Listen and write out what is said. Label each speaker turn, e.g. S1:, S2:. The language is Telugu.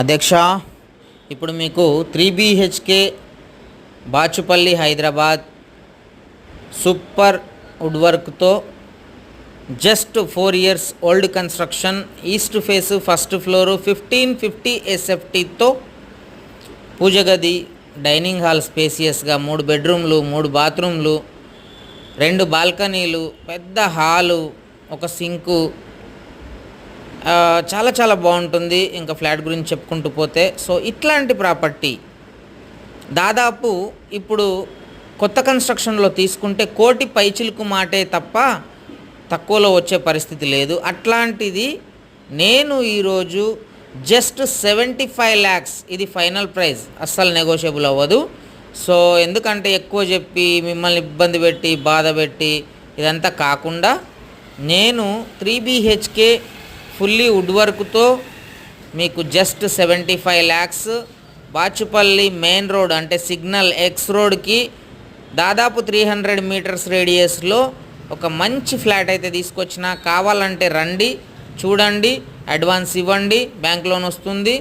S1: అధ్యక్ష, ఇప్పుడు మీకు 3 BHK Bachupally Hyderabad super wood వర్క్తో just 4 years old construction, east face, first floor, 1550 SFTతో పూజ గది, డైనింగ్ హాల్ స్పేసియస్గా 3 బెడ్రూమ్లు, 3 బాత్రూమ్లు, 2 బాల్కనీలు, పెద్ద హాలు, ఒక సింకు, చాలా చాలా బాగుంటుంది. ఇంకా ఫ్లాట్ గురించి చెప్పుకుంటూ పోతే, సో ఇట్లాంటి ప్రాపర్టీ దాదాపు ఇప్పుడు కొత్త కన్స్ట్రక్షన్లో తీసుకుంటే 1 కోటి పైచిలుకు మాటే తప్ప తక్కువలో వచ్చే పరిస్థితి లేదు. అట్లాంటిది నేను ఈరోజు జస్ట్ 75 lakhs, ఇది ఫైనల్ ప్రైస్, అస్సలు నెగోషియబుల్ అవ్వదు. సో ఎందుకంటే ఎక్కువ చెప్పి మిమ్మల్ని ఇబ్బంది పెట్టి బాధ పెట్టి ఇదంతా కాకుండా నేను 3 BHK ఫుల్లీ వుడ్ వర్క్తో మీకు just 75 lakhs, Bachupally main road అంటే సిగ్నల్ ఎక్స్ రోడ్కి దాదాపు 300 meters రేడియస్లో ఒక మంచి ఫ్లాట్ అయితే తీసుకొచ్చిన. కావాలంటే రండి, చూడండి, అడ్వాన్స్ ఇవ్వండి, బ్యాంక్ లోన్ వస్తుంది.